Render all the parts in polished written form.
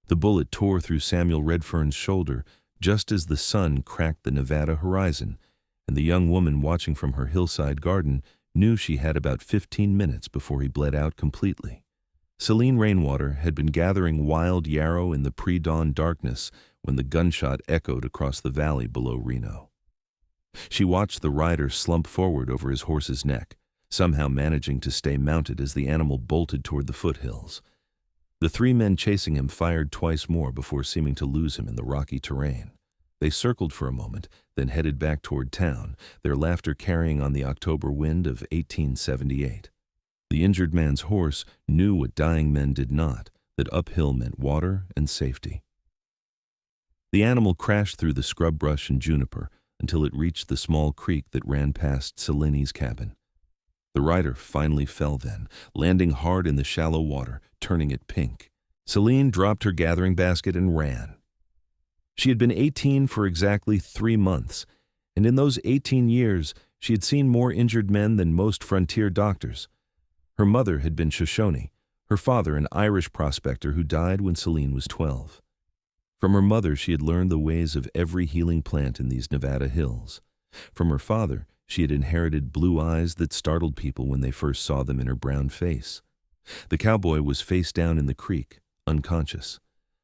The bullet tore through Samuel Redfern's shoulder just as the sun cracked the Nevada horizon, and the young woman watching from her hillside garden knew she had about 15 minutes before he bled out completely. Selene Rainwater had been gathering wild yarrow in the pre-dawn darkness when the gunshot echoed across the valley below Reno. She watched the rider slump forward over his horse's neck, somehow managing to stay mounted as the animal bolted toward the foothills. The three men chasing him fired twice more before seeming to lose him in the rocky terrain. They circled for a moment, then headed back toward town, their laughter carrying on the October wind of 1878. The injured man's horse knew what dying men did not, that uphill meant water and safety. The animal crashed through the scrub brush and juniper until it reached the small creek that ran past Selene's cabin. The rider finally fell then, landing hard in the shallow water, turning it pink. Selene dropped her gathering basket and ran. She had been 18 for exactly 3 months, and in those 18 years she had seen more injured men than most frontier doctors. Her mother had been Shoshone, her father an Irish prospector who died when Selene was 12. From her mother she had learned the ways of every healing plant in these Nevada hills. From her father she had inherited blue eyes that startled people when they first saw them in her brown face. The cowboy was face down in the creek, unconscious.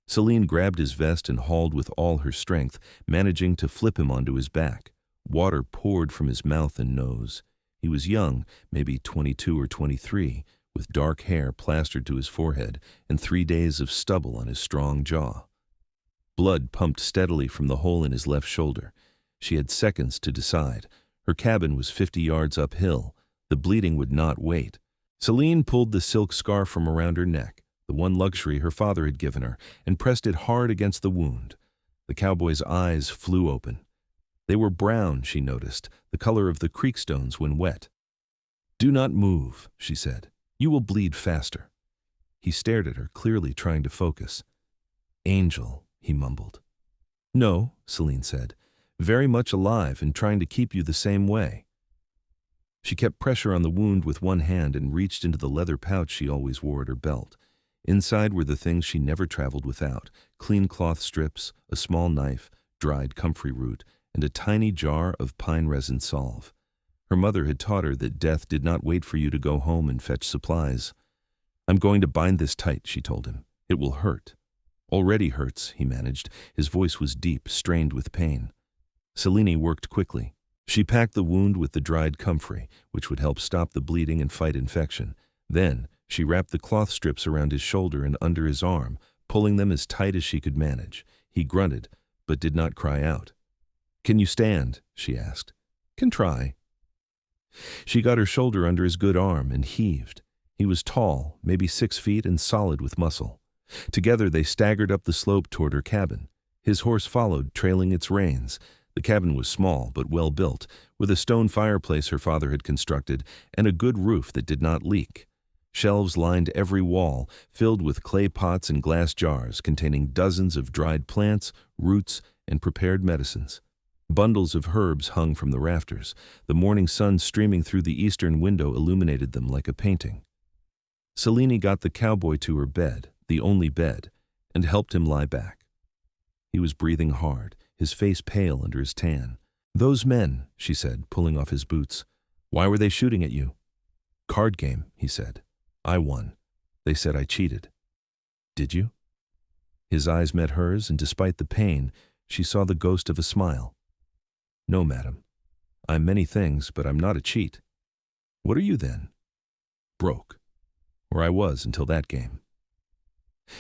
Selene grabbed his vest and hauled with all her strength, managing to flip him onto his back. Water poured from his mouth and nose. He was young, maybe 22 or 23, with dark hair plastered to his forehead and 3 days of stubble on his strong jaw. Blood pumped steadily from the hole in his left shoulder. She had seconds to decide. Her cabin was 50 yards uphill. The bleeding would not wait. Selene pulled the silk scarf from around her neck, the one luxury her father had given her, and pressed it hard against the wound. The cowboy's eyes flew open. They were brown, she noticed, the color of the creek stones when wet. "Do not move," she said. "You will bleed faster." He stared at her, clearly trying to focus. "Angel," he mumbled. "No," Selene said. "Very much alive and trying to keep you the same way." She kept pressure on the wound with one hand and reached into the leather pouch she always wore at her belt. Inside were the things she never traveled without: clean cloth strips, a small knife, dried comfrey root, and a tiny jar of pine resin salve. Her mother had taught her that death did not wait for you to go home and fetch supplies. "I'm going to bind this tight," she told him. "It will hurt." "Already hurts," he managed. His voice was deep, strained with pain. Selene worked quickly. She packed the wound with the dried comfrey, which would help stop the bleeding and fight infection. Then she wrapped the cloth strips around his shoulder and under his arm, pulling them as tight as she could manage. He grunted, but did not cry out. "Can you stand?" she asked. "Can try." She got her shoulder under his good arm and heaved. He was tall, maybe 6 feet, and solid with muscle. Together they staggered up the slope toward her cabin. His horse followed, trailing its reins. The cabin was small but well built, with a stone fireplace her father had constructed and a good roof that did not leak. Shelves lined every wall, filled with clay pots and glass jars containing dozens of dried plants, roots, and prepared medicines. Bundles of herbs hung from the rafters. The morning sun streaming through the eastern window illuminated them like a painting. Selene got the cowboy to her bed, the only bed, and helped him lie back. He was breathing hard, his face pale under his tan. "Those men," she said, pulling off his boots. "Why were they shooting at you?" "Card game," he said. "I won. They said I cheated." "Did you?" His eyes met hers, and despite the pain, she saw the ghost of a smile. "No, madam. I'm many things, but I'm not a cheat." "What are you then?" "Broke. Or I was until that game."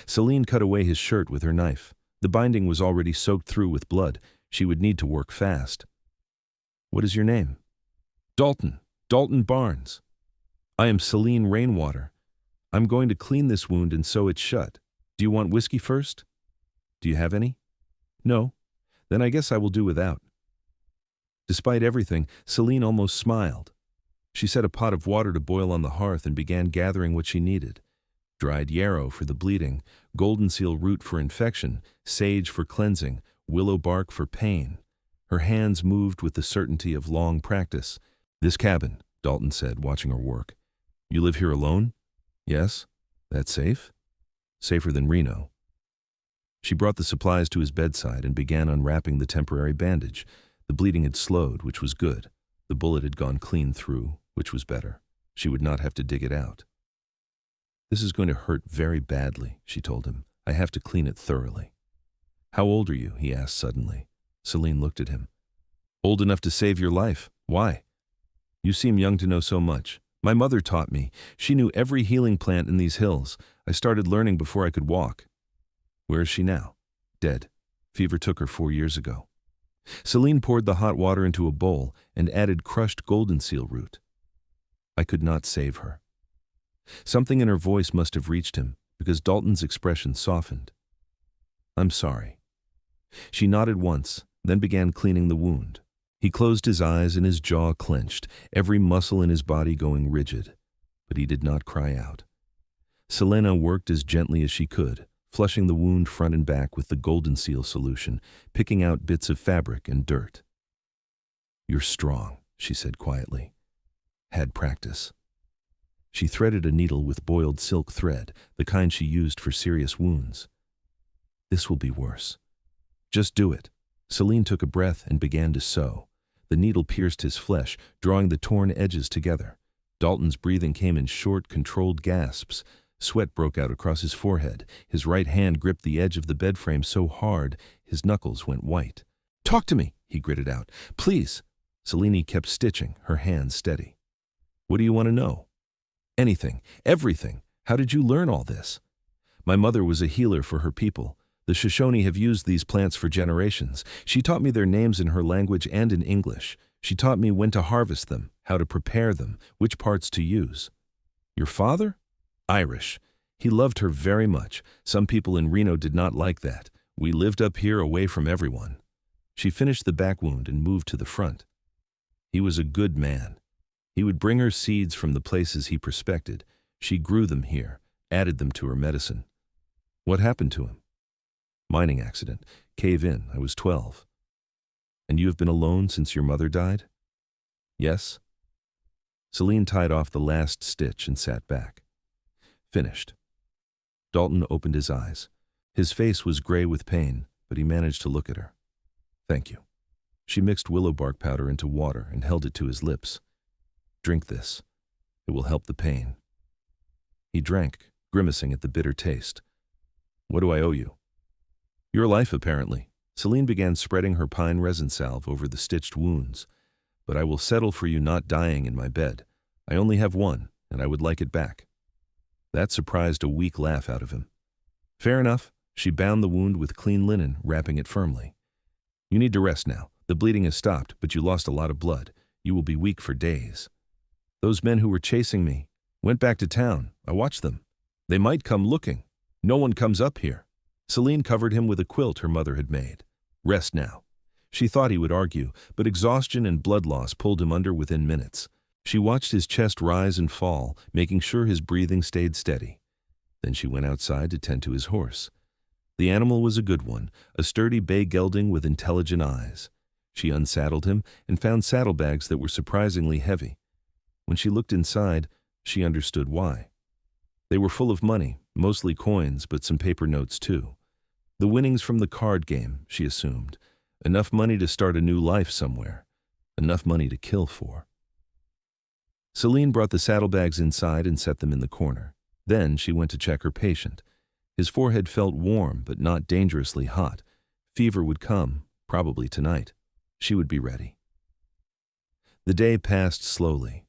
Selene cut away his shirt with her knife. The binding was already soaked through with blood. She would need to work fast. "What is your name?" Dalton Barnes." "I am Selene Rainwater. I'm going to clean this wound and sew it shut. Do you want whiskey first?" "Do you have any?" "No. Then I guess I will do without." Despite everything, Selene almost smiled. She set a pot of water to boil on the hearth and began gathering what she needed. Dried yarrow for the bleeding, golden seal root for infection, sage for cleansing, willow bark for pain. Her hands moved with the certainty of long practice. "This cabin," Dalton said, watching her work. "You live here alone?" "Yes." "That's safe?" "Safer than Reno." She brought the supplies to his bedside and began unwrapping the temporary bandage. The bleeding had slowed, which was good. The bullet had gone clean through, which was better. She would not have to dig it out. "This is going to hurt very badly," she told him. "I have to clean it thoroughly." "How old are you?" he asked suddenly. Selene looked at him. "Old enough to save your life. Why?" "You seem young to know so much. My mother taught me. She knew every healing plant in these hills. I started learning before I could walk." "Where is she now?" "Dead. Fever took her 4 years ago." Selene poured the hot water into a bowl and added crushed golden seal root. "I could not save her." Something in her voice must have reached him, because Dalton's expression softened. "I'm sorry." She nodded once, then began cleaning the wound. He closed his eyes and his jaw clenched, every muscle in his body going rigid. But he did not cry out. Selena worked as gently as she could, flushing the wound front and back with the golden seal solution, picking out bits of fabric and dirt. "You're strong," she said quietly. "Had practice." She threaded a needle with boiled silk thread, the kind she used for serious wounds. "This will be worse." "Just do it." Selene took a breath and began to sew. The needle pierced his flesh, drawing the torn edges together. Dalton's breathing came in short, controlled gasps. Sweat broke out across his forehead. His right hand gripped the edge of the bed frame so hard, his knuckles went white. "Talk to me," he gritted out. "Please." Selene kept stitching, her hands steady. "What do you want to know?" "Anything. Everything. How did you learn all this?" "My mother was a healer for her people. The Shoshone have used these plants for generations. She taught me their names in her language and in English. She taught me when to harvest them, how to prepare them, which parts to use." "Your father?" "Irish. He loved her very much. Some people in Reno did not like that. We lived up here away from everyone." She finished the back wound and moved to the front. "He was a good man. He would bring her seeds from the places he prospected. She grew them here, added them to her medicine." "What happened to him?" "Mining accident. Cave in. I was 12. "And you have been alone since your mother died?" "Yes." Selene tied off the last stitch and sat back. "Finished." Dalton opened his eyes. His face was gray with pain, but he managed to look at her. "Thank you." She mixed willow bark powder into water and held it to his lips. "Drink this. It will help the pain." He drank, grimacing at the bitter taste. "What do I owe you?" "Your life, apparently." Selene began spreading her pine resin salve over the stitched wounds. "But I will settle for you not dying in my bed. I only have one, and I would like it back." That surprised a weak laugh out of him. "Fair enough." She bound the wound with clean linen, wrapping it firmly. "You need to rest now. The bleeding has stopped, but you lost a lot of blood. You will be weak for days." "Those men who were chasing me went back to town. I watched them. They might come looking. No one comes up here." Selene covered him with a quilt her mother had made. "Rest now." She thought he would argue, but exhaustion and blood loss pulled him under within minutes. She watched his chest rise and fall, making sure his breathing stayed steady. Then she went outside to tend to his horse. The animal was a good one, a sturdy bay gelding with intelligent eyes. She unsaddled him and found saddlebags that were surprisingly heavy. When she looked inside, she understood why. They were full of money, mostly coins, but some paper notes too. The winnings from the card game, she assumed. Enough money to start a new life somewhere. Enough money to kill for. Selene brought the saddlebags inside and set them in the corner. Then she went to check her patient. His forehead felt warm, but not dangerously hot. Fever would come, probably tonight. She would be ready. The day passed slowly.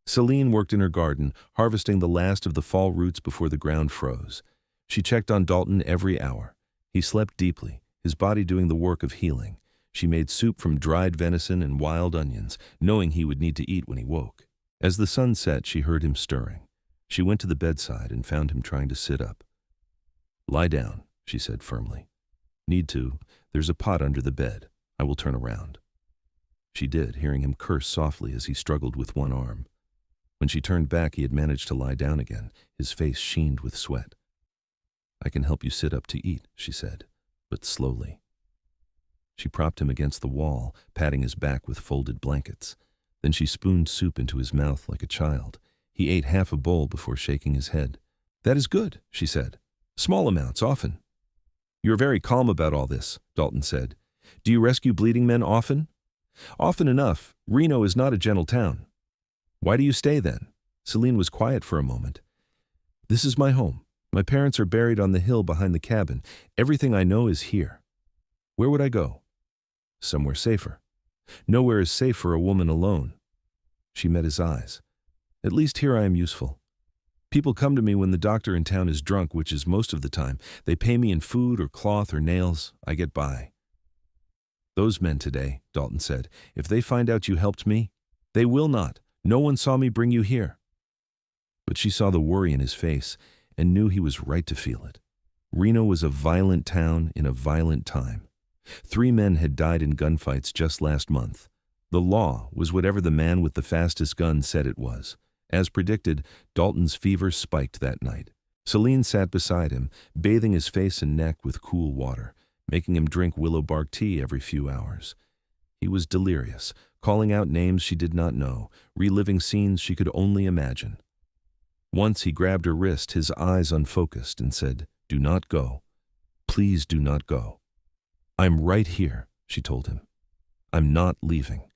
Selene worked in her garden, harvesting the last of the fall roots before the ground froze. She checked on Dalton every hour. He slept deeply, his body doing the work of healing. She made soup from dried venison and wild onions, knowing he would need to eat when he woke. As the sun set, she heard him stirring. She went to the bedside and found him trying to sit up. "Lie down," she said firmly. "Need to. There's a pot under the bed. I will turn around." She did, hearing him curse softly as he struggled with one arm. When she turned back, he had managed to lie down again, his face sheened with sweat. "I can help you sit up to eat," she said, but slowly. She propped him against the wall, patting his back with folded blankets. Then she spooned soup into his mouth like a child. He ate half a bowl before shaking his head. "That is good," she said. "Small amounts, often." "You're very calm about all this," Dalton said. "Do you rescue bleeding men often?" "Often enough. Reno is not a gentle town." "Why do you stay then?" Selene was quiet for a moment. "This is my home. My parents are buried on the hill behind the cabin. Everything I know is here." "Where would I go?" "Somewhere safer." "Nowhere is safe for a woman alone." She met his eyes. "At least here I am useful. People come to me when the doctor in town is drunk, which is most of the time. They pay me in food or cloth or nails. I get by." "Those men today," Dalton said, "if they find out you helped me—" "They will not. No one saw me bring you here." But she saw the worry in his face and knew he was right to feel it. Reno was a violent town in a violent time. 3 men had died in gunfights just last month. The law was whatever the man with the fastest gun said it was. As predicted, Dalton's fever spiked that night. Selene sat beside him, bathing his face and neck with cool water, making him drink willow bark tea every few hours. He was delirious, calling out names she did not know, reliving scenes she could only imagine. Once he grabbed her wrist, his eyes unfocused, and said, "Do not go. Please do not go." "I'm right here," she told him. "I'm not leaving."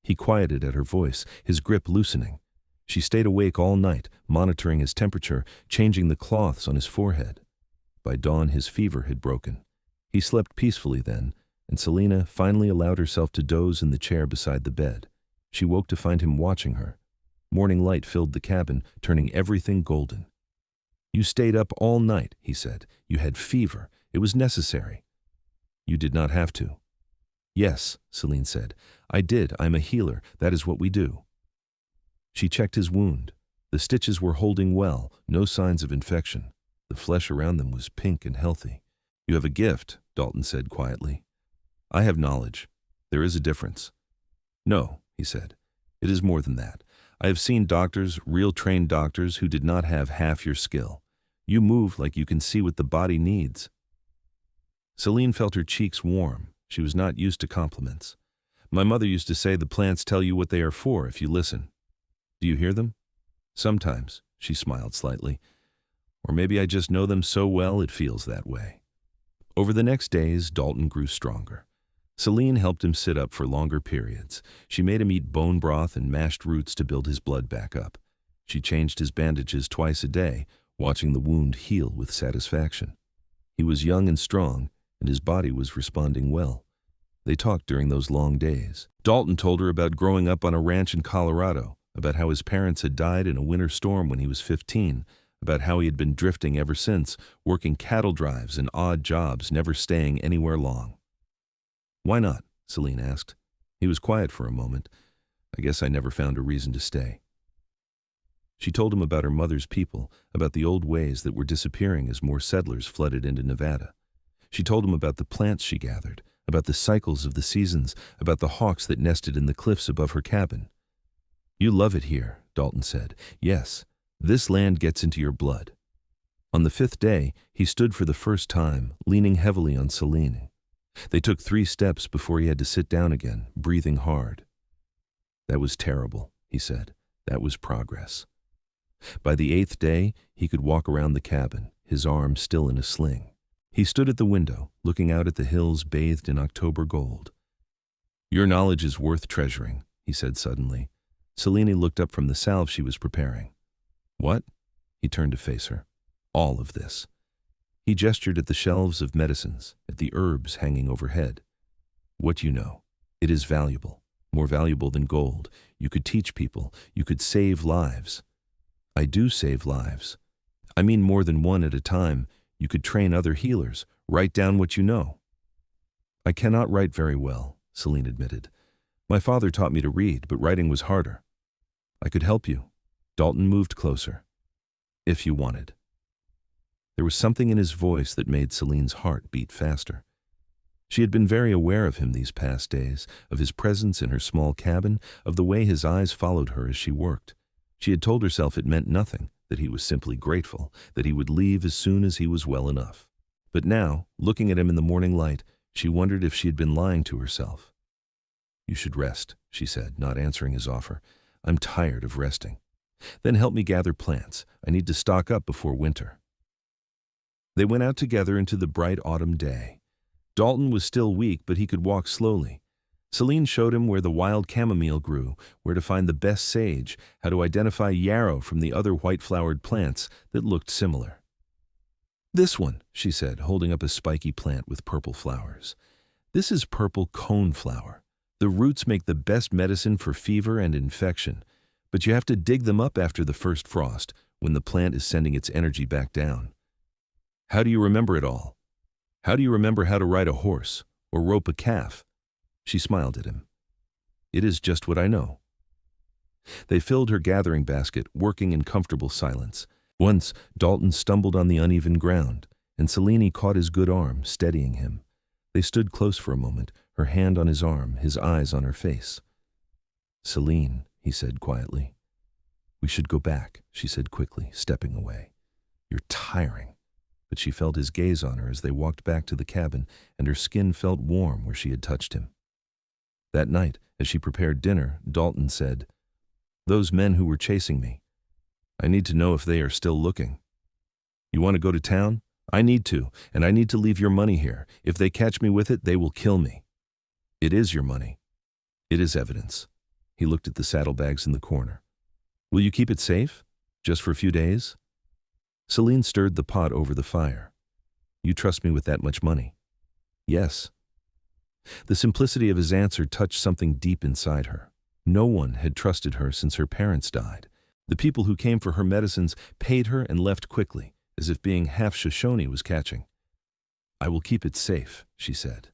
He quieted at her voice, his grip loosening. She stayed awake all night, monitoring his temperature, changing the cloths on his forehead. By dawn, his fever had broken. He slept peacefully then, and Selena finally allowed herself to doze in the chair beside the bed. She woke to find him watching her. Morning light filled the cabin, turning everything golden. "You stayed up all night," he said. "You had fever. It was necessary." "You did not have to." "Yes," Selene said. "I did. I'm a healer. That is what we do." She checked his wound. The stitches were holding well, no signs of infection. The flesh around them was pink and healthy. "You have a gift," Dalton said quietly. "I have knowledge. There is a difference." "No," he said. "It is more than that. I have seen doctors, real trained doctors, who did not have half your skill. You move like you can see what the body needs." Selene felt her cheeks warm. She was not used to compliments. "My mother used to say the plants tell you what they are for if you listen." "Do you hear them?" "Sometimes," she smiled slightly. "Or maybe I just know them so well it feels that way." Over the next days, Dalton grew stronger. Selene helped him sit up for longer periods. She made him eat bone broth and mashed roots to build his blood back up. She changed his bandages twice a day, watching the wound heal with satisfaction. He was young and strong, and his body was responding well. They talked during those long days. Dalton told her about growing up on a ranch in Colorado, about how his parents had died in a winter storm when he was 15, about how he had been drifting ever since, working cattle drives and odd jobs, never staying anywhere long. "Why not?" Selene asked. He was quiet for a moment. "I guess I never found a reason to stay." She told him about her mother's people, about the old ways that were disappearing as more settlers flooded into Nevada. She told him about the plants she gathered, about the cycles of the seasons, about the hawks that nested in the cliffs above her cabin. "You love it here," Dalton said. "Yes, this land gets into your blood." On the 5th day, he stood for the first time, leaning heavily on Selene. They took 3 steps before he had to sit down again, breathing hard. "That was terrible," he said. "That was progress." By the 8th day, he could walk around the cabin, his arm still in a sling. He stood at the window, looking out at the hills bathed in October gold. "Your knowledge is worth treasuring," he said suddenly. Selene looked up from the salve she was preparing. "What?" He turned to face her. "All of this." He gestured at the shelves of medicines, at the herbs hanging overhead. "What you know. It is valuable, more valuable than gold. You could teach people. You could save lives." "I do save lives. I mean more than one at a time. You could train other healers. Write down what you know." "I cannot write very well," Selene admitted. "My father taught me to read, but writing was harder." "I could help you." Dalton moved closer. "If you wanted." There was something in his voice that made Selene's heart beat faster. She had been very aware of him these past days, of his presence in her small cabin, of the way his eyes followed her as she worked. She had told herself it meant nothing, that he was simply grateful, that he would leave as soon as he was well enough. But now, looking at him in the morning light, she wondered if she had been lying to herself. "You should rest," she said, not answering his offer. "I'm tired of resting." "Then help me gather plants. I need to stock up before winter." They went out together into the bright autumn day. Dalton was still weak, but he could walk slowly. Selene showed him where the wild chamomile grew, where to find the best sage, how to identify yarrow from the other white-flowered plants that looked similar. "This one," she said, holding up a spiky plant with purple flowers. "This is purple coneflower. The roots make the best medicine for fever and infection, but you have to dig them up after the first frost, when the plant is sending its energy back down. How do you remember it all? How do you remember how to ride a horse or rope a calf?" She smiled at him. "It is just what I know." They filled her gathering basket, working in comfortable silence. Once, Dalton stumbled on the uneven ground, and Selene caught his good arm, steadying him. They stood close for a moment, her hand on his arm, his eyes on her face. "Selene," he said quietly. "We should go back," she said quickly, stepping away. "You're tiring." But she felt his gaze on her as they walked back to the cabin, and her skin felt warm where she had touched him. That night, as she prepared dinner, Dalton said, "Those men who were chasing me, I need to know if they are still looking. You want to go to town? I need to, and I need to leave your money here. If they catch me with it, they will kill me." "It is your money. It is evidence." He looked at the saddlebags in the corner. "Will you keep it safe? Just for a few days?" Selene stirred the pot over the fire. "You trust me with that much money?" "Yes." The simplicity of his answer touched something deep inside her. No one had trusted her since her parents died. The people who came for her medicines paid her and left quickly, as if being half Shoshone was catching. "I will keep it safe," she said.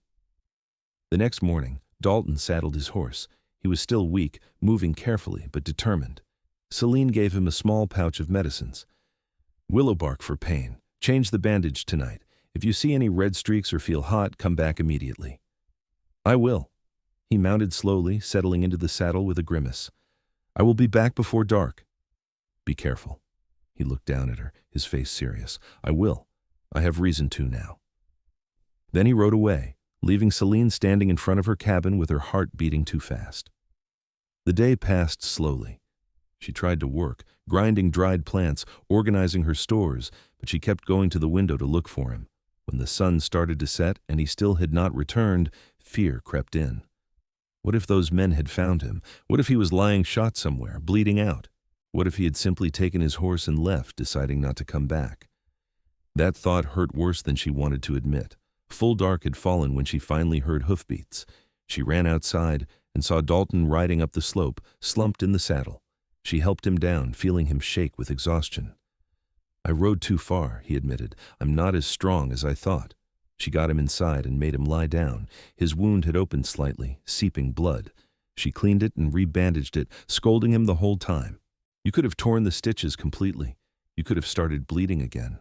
The next morning, Dalton saddled his horse. He was still weak, moving carefully but determined. Selene gave him a small pouch of medicines. "Willow bark for pain. Change the bandage tonight. If you see any red streaks or feel hot, come back immediately." "I will." He mounted slowly, settling into the saddle with a grimace. "I will be back before dark." "Be careful." He looked down at her, his face serious. "I will. I have reason to now." Then he rode away, leaving Selene standing in front of her cabin with her heart beating too fast. The day passed slowly. She tried to work, grinding dried plants, organizing her stores, but she kept going to the window to look for him. When the sun started to set and he still had not returned, fear crept in. What if those men had found him? What if he was lying shot somewhere, bleeding out? What if he had simply taken his horse and left, deciding not to come back? That thought hurt worse than she wanted to admit. Full dark had fallen when she finally heard hoofbeats. She ran outside and saw Dalton riding up the slope, slumped in the saddle. She helped him down, feeling him shake with exhaustion. "I rode too far," he admitted. "I'm not as strong as I thought." She got him inside and made him lie down. His wound had opened slightly, seeping blood. She cleaned it and rebandaged it, scolding him the whole time. "You could have torn the stitches completely. You could have started bleeding again."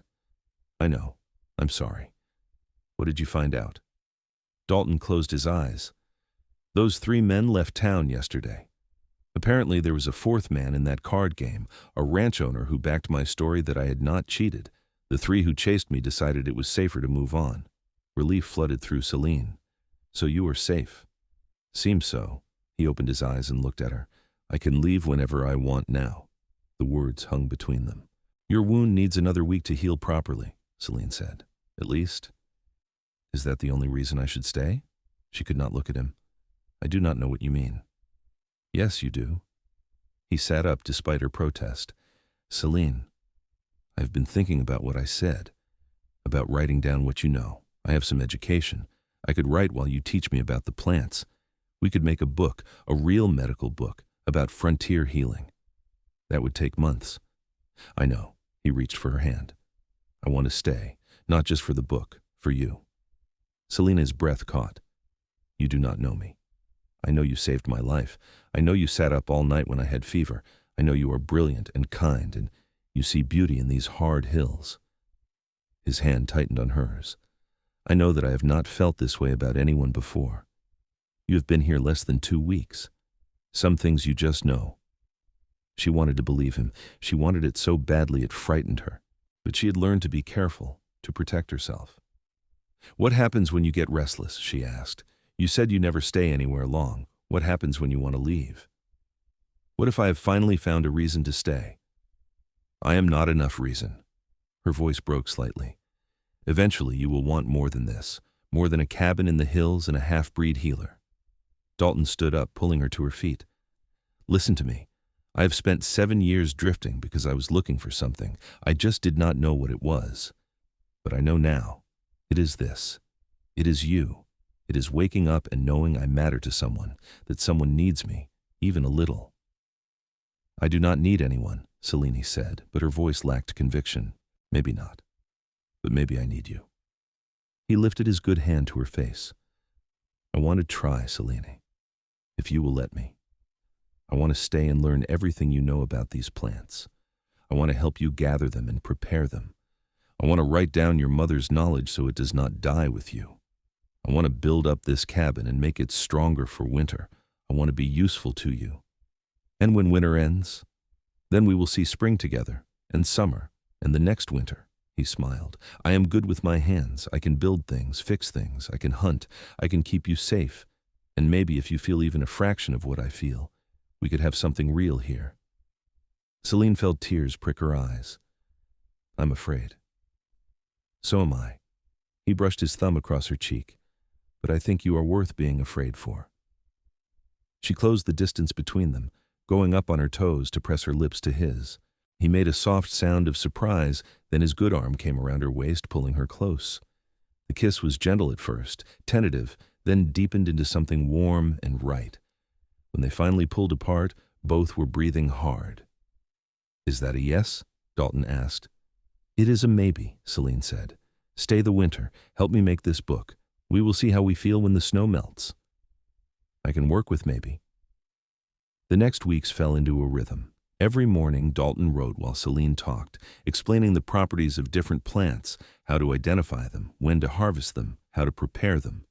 "I know. I'm sorry." "What did you find out?" Dalton closed his eyes. "Those 3 men left town yesterday. Apparently there was a 4th man in that card game, a ranch owner who backed my story that I had not cheated. The 3 who chased me decided it was safer to move on." Relief flooded through Selene. "So you are safe." "Seems so." He opened his eyes and looked at her. "I can leave whenever I want now." The words hung between them. "Your wound needs another week to heal properly," Selene said. "At least." "Is that the only reason I should stay?" She could not look at him. "I do not know what you mean." "Yes, you do." He sat up despite her protest. "Selene, I've been thinking about what I said, about writing down what you know. I have some education. I could write while you teach me about the plants. We could make a book, a real medical book, about frontier healing. That would take months." "I know." He reached for her hand. "I want to stay, not just for the book, for you." Selena's breath caught. "You do not know me. I know you saved my life. I know you sat up all night when I had fever. I know you are brilliant and kind, and you see beauty in these hard hills." His hand tightened on hers. "I know that I have not felt this way about anyone before. You have been here less than 2 weeks. Some things you just know." She wanted to believe him. She wanted it so badly it frightened her. But she had learned to be careful, to protect herself. "What happens when you get restless?" she asked. "You said you never stay anywhere long. What happens when you want to leave?" "What if I have finally found a reason to stay?" "I am not enough reason." Her voice broke slightly. Eventually, you will want more than this, more than a cabin in the hills and a half-breed healer. Dalton stood up, pulling her to her feet. Listen to me. I have spent 7 years drifting because I was looking for something. I just did not know what it was. But I know now. It is this. It is you. It is waking up and knowing I matter to someone, that someone needs me, even a little. I do not need anyone, Selene said, but her voice lacked conviction. Maybe not. But maybe I need you. He lifted his good hand to her face. I want to try, Selene, if you will let me. I want to stay and learn everything you know about these plants. I want to help you gather them and prepare them. I want to write down your mother's knowledge so it does not die with you. I want to build up this cabin and make it stronger for winter. I want to be useful to you. And when winter ends, then we will see spring together, and summer, and the next winter. He smiled. I am good with my hands. I can build things, fix things. I can hunt. I can keep you safe. And maybe if you feel even a fraction of what I feel, we could have something real here. Selene felt tears prick her eyes. I'm afraid. So am I. He brushed his thumb across her cheek. But I think you are worth being afraid for. She closed the distance between them, going up on her toes to press her lips to his. He made a soft sound of surprise, then his good arm came around her waist, pulling her close. The kiss was gentle at first, tentative, then deepened into something warm and right. When they finally pulled apart, both were breathing hard. Is that a yes? Dalton asked. It is a maybe, Selene said. Stay the winter. Help me make this book. We will see how we feel when the snow melts. I can work with maybe. The next weeks fell into a rhythm. Every morning, Dalton wrote while Selene talked, explaining the properties of different plants, how to identify them, when to harvest them, how to prepare them.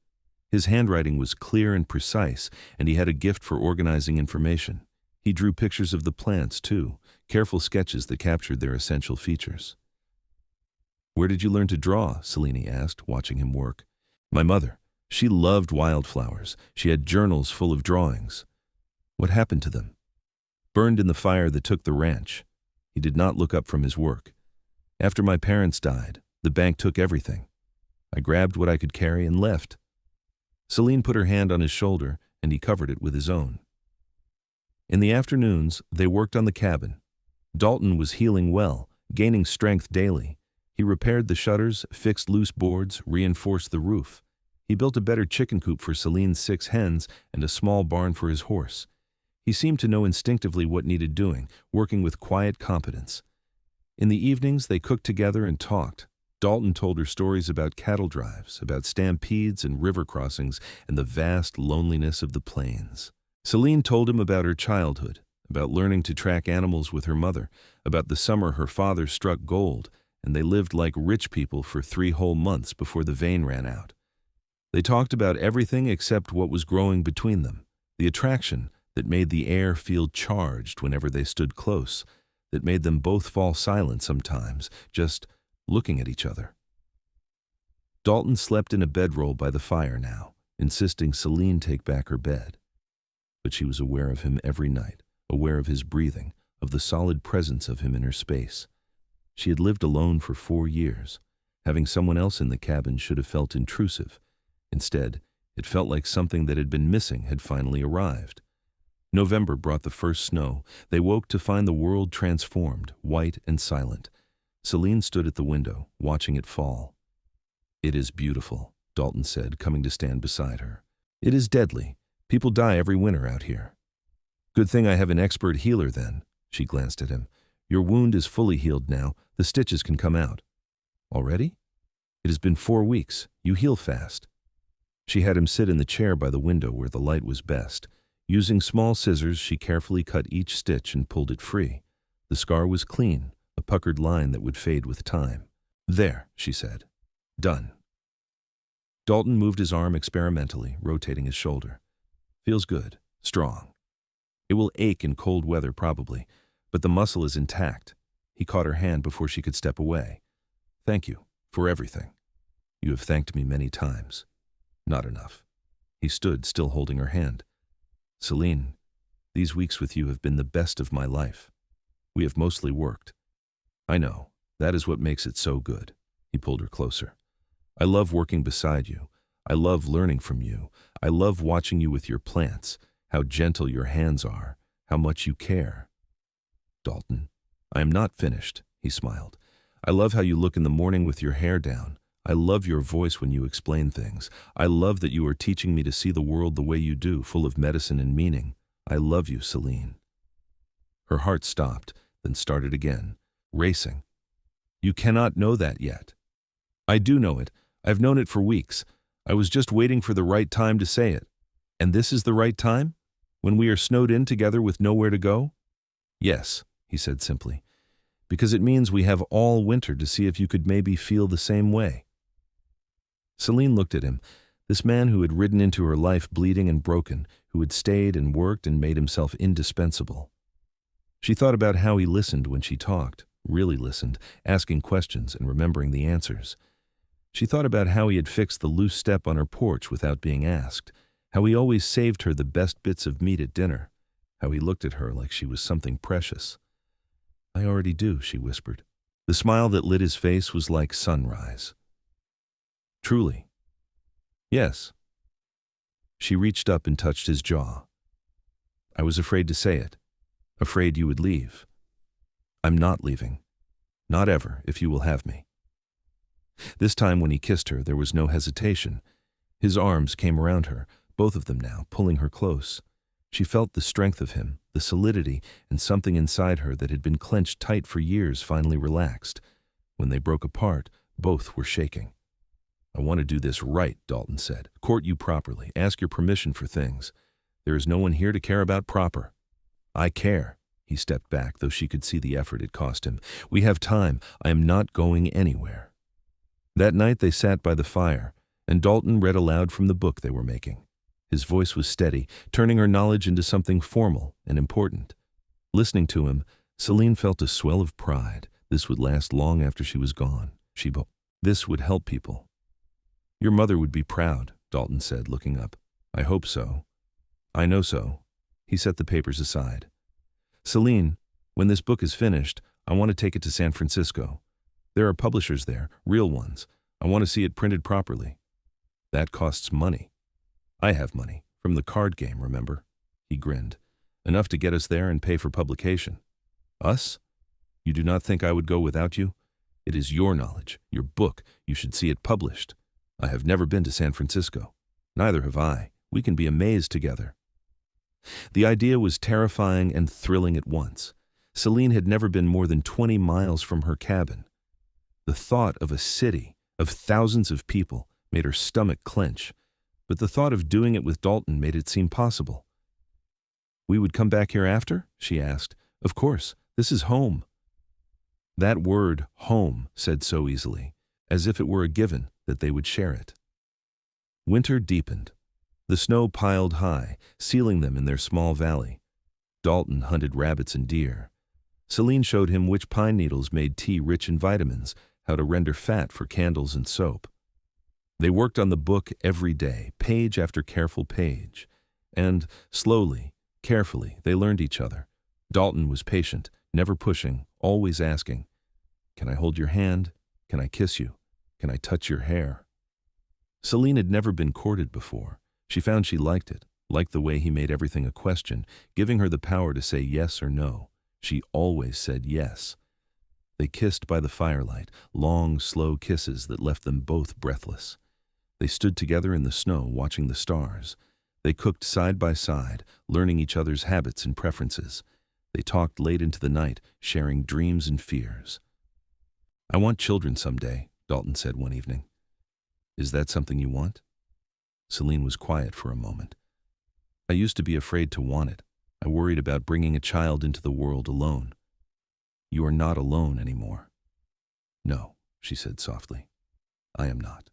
His handwriting was clear and precise, and he had a gift for organizing information. He drew pictures of the plants, too, careful sketches that captured their essential features. Where did you learn to draw? Selene asked, watching him work. My mother. She loved wildflowers. She had journals full of drawings. What happened to them? Burned in the fire that took the ranch. He did not look up from his work. After my parents died, the bank took everything. I grabbed what I could carry and left. Selene put her hand on his shoulder, and he covered it with his own. In the afternoons, they worked on the cabin. Dalton was healing well, gaining strength daily. He repaired the shutters, fixed loose boards, reinforced the roof. He built a better chicken coop for Selene's 6 hens and a small barn for his horse. He seemed to know instinctively what needed doing, working with quiet competence. In the evenings, they cooked together and talked. Dalton told her stories about cattle drives, about stampedes and river crossings, and the vast loneliness of the plains. Selene told him about her childhood, about learning to track animals with her mother, about the summer her father struck gold, and they lived like rich people for 3 whole months before the vein ran out. They talked about everything except what was growing between them, the attraction that made the air feel charged whenever they stood close, that made them both fall silent sometimes, just looking at each other. Dalton slept in a bedroll by the fire now, insisting Selene take back her bed. But she was aware of him every night, aware of his breathing, of the solid presence of him in her space. She had lived alone for 4 years. Having someone else in the cabin should have felt intrusive. Instead, it felt like something that had been missing had finally arrived. November brought the first snow. They woke to find the world transformed, white and silent. Selene stood at the window, watching it fall. It is beautiful, Dalton said, coming to stand beside her. It is deadly. People die every winter out here. Good thing I have an expert healer then. She glanced at him. Your wound is fully healed now. The stitches can come out. Already? It has been 4 weeks. You heal fast. She had him sit in the chair by the window where the light was best. Using small scissors, she carefully cut each stitch and pulled it free. The scar was clean, a puckered line that would fade with time. There, she said. Done. Dalton moved his arm experimentally, rotating his shoulder. Feels good, strong. It will ache in cold weather probably, but the muscle is intact. He caught her hand before she could step away. Thank you for everything. You have thanked me many times. Not enough. He stood, still holding her hand. Selene, these weeks with you have been the best of my life. We have mostly worked. I know. That is what makes it so good. He pulled her closer. I love working beside you. I love learning from you. I love watching you with your plants, how gentle your hands are, how much you care. Dalton, I am not finished, he smiled. I love how you look in the morning with your hair down. I love your voice when you explain things. I love that you are teaching me to see the world the way you do, full of medicine and meaning. I love you, Selene. Her heart stopped, then started again, racing. You cannot know that yet. I do know it. I've known it for weeks. I was just waiting for the right time to say it. And this is the right time? When we are snowed in together with nowhere to go? Yes, he said simply, because it means we have all winter to see if you could maybe feel the same way. Selene looked at him, this man who had ridden into her life bleeding and broken, who had stayed and worked and made himself indispensable. She thought about how he listened when she talked, really listened, asking questions and remembering the answers. She thought about how he had fixed the loose step on her porch without being asked, how he always saved her the best bits of meat at dinner, how he looked at her like she was something precious. I already do, she whispered. The smile that lit his face was like sunrise. Truly. Yes. She reached up and touched his jaw. I was afraid to say it, afraid you would leave. I'm not leaving. Not ever, if you will have me. This time when he kissed her, there was no hesitation. His arms came around her, both of them now, pulling her close. She felt the strength of him, the solidity, and something inside her that had been clenched tight for years finally relaxed. When they broke apart, both were shaking. I want to do this right, Dalton said. Court you properly. Ask your permission for things. There is no one here to care about proper. I care. He stepped back, though she could see the effort it cost him. We have time. I am not going anywhere. That night they sat by the fire, and Dalton read aloud from the book they were making. His voice was steady, turning her knowledge into something formal and important. Listening to him, Selene felt a swell of pride. This would last long after she was gone. This would help people. Your mother would be proud, Dalton said, looking up. I hope so. I know so. He set the papers aside. Selene, when this book is finished, I want to take it to San Francisco. There are publishers there, real ones. I want to see it printed properly. That costs money. I have money, from the card game, remember? He grinned. Enough to get us there and pay for publication. Us? You do not think I would go without you? It is your knowledge, your book. You should see it published. I have never been to San Francisco. Neither have I. We can be amazed together. The idea was terrifying and thrilling at once. Selene had never been more than 20 miles from her cabin. The thought of a city, of thousands of people, made her stomach clench, but the thought of doing it with Dalton made it seem possible. We would come back here after? She asked. Of course, this is home. That word, home, said so easily, as if it were a given that they would share it. Winter deepened. The snow piled high, sealing them in their small valley. Dalton hunted rabbits and deer. Selene showed him which pine needles made tea rich in vitamins, how to render fat for candles and soap. They worked on the book every day, page after careful page. And, slowly, carefully, they learned each other. Dalton was patient, never pushing, always asking, Can I hold your hand? Can I kiss you? Can I touch your hair? Selene had never been courted before. She found she liked it, liked the way he made everything a question, giving her the power to say yes or no. She always said yes. They kissed by the firelight, long, slow kisses that left them both breathless. They stood together in the snow, watching the stars. They cooked side by side, learning each other's habits and preferences. They talked late into the night, sharing dreams and fears. I want children someday, Dalton said one evening. Is that something you want? Selene was quiet for a moment. I used to be afraid to want it. I worried about bringing a child into the world alone. You are not alone anymore. No, she said softly. I am not.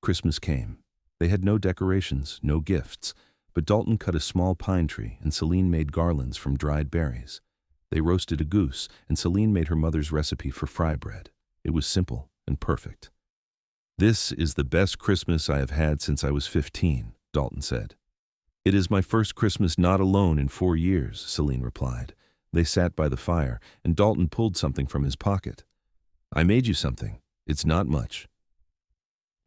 Christmas came. They had no decorations, no gifts, but Dalton cut a small pine tree and Selene made garlands from dried berries. They roasted a goose and Selene made her mother's recipe for fry bread. It was simple and perfect. This is the best Christmas I have had since I was 15, Dalton said. It is my first Christmas not alone in 4 years, Selene replied. They sat by the fire, and Dalton pulled something from his pocket. I made you something. It's not much.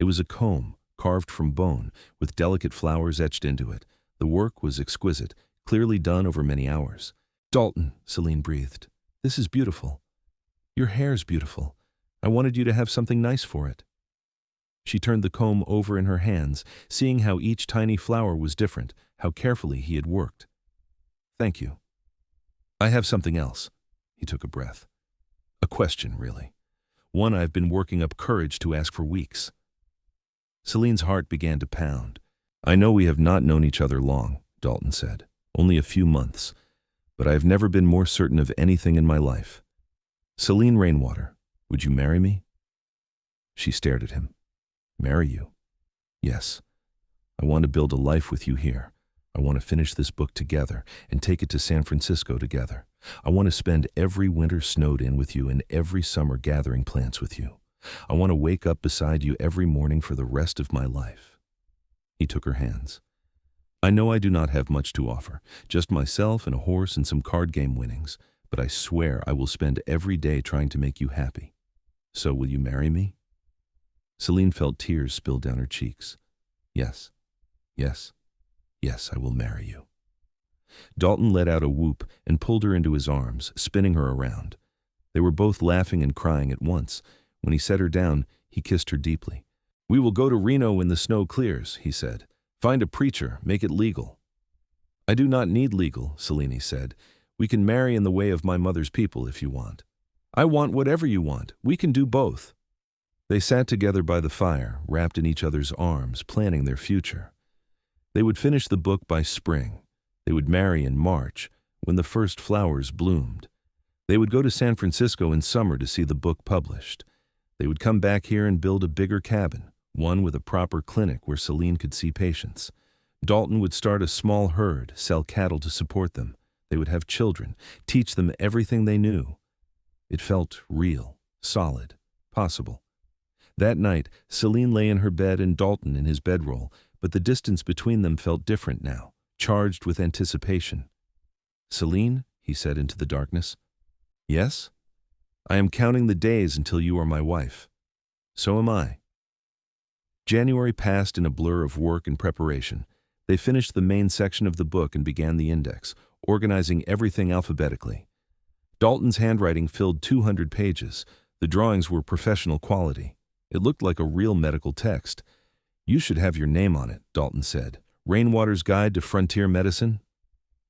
It was a comb, carved from bone, with delicate flowers etched into it. The work was exquisite, clearly done over many hours. "Dalton," Selene breathed, "this is beautiful. Your hair's beautiful. I wanted you to have something nice for it." She turned the comb over in her hands, seeing how each tiny flower was different, how carefully he had worked. "Thank you. I have something else." He took a breath. "A question, really. One I've been working up courage to ask for weeks." Selene's heart began to pound. "I know we have not known each other long," Dalton said. "Only a few months. But I have never been more certain of anything in my life. Selene Rainwater, would you marry me?" She stared at him. "Marry you?" "Yes. I want to build a life with you here. I want to finish this book together and take it to San Francisco together. I want to spend every winter snowed in with you and every summer gathering plants with you. I want to wake up beside you every morning for the rest of my life." He took her hands. "I know I do not have much to offer, just myself and a horse and some card game winnings, but I swear I will spend every day trying to make you happy. So will you marry me?" Selene felt tears spill down her cheeks. "Yes, yes, yes, I will marry you." Dalton let out a whoop and pulled her into his arms, spinning her around. They were both laughing and crying at once. When he set her down, he kissed her deeply. "We will go to Reno when the snow clears," he said. "Find a preacher, make it legal." "I do not need legal," Selene said. "We can marry in the way of my mother's people if you want." "I want whatever you want. We can do both." They sat together by the fire, wrapped in each other's arms, planning their future. They would finish the book by spring. They would marry in March, when the first flowers bloomed. They would go to San Francisco in summer to see the book published. They would come back here and build a bigger cabin, one with a proper clinic where Selene could see patients. Dalton would start a small herd, sell cattle to support them. They would have children, teach them everything they knew. It felt real, solid, possible. That night, Selene lay in her bed and Dalton in his bedroll, but the distance between them felt different now, charged with anticipation. "Selene," he said into the darkness. "Yes? I am counting the days until you are my wife." "So am I." January passed in a blur of work and preparation. They finished the main section of the book and began the index, organizing everything alphabetically. Dalton's handwriting filled 200 pages. The drawings were professional quality. It looked like a real medical text. "You should have your name on it," Dalton said. "Rainwater's Guide to Frontier Medicine."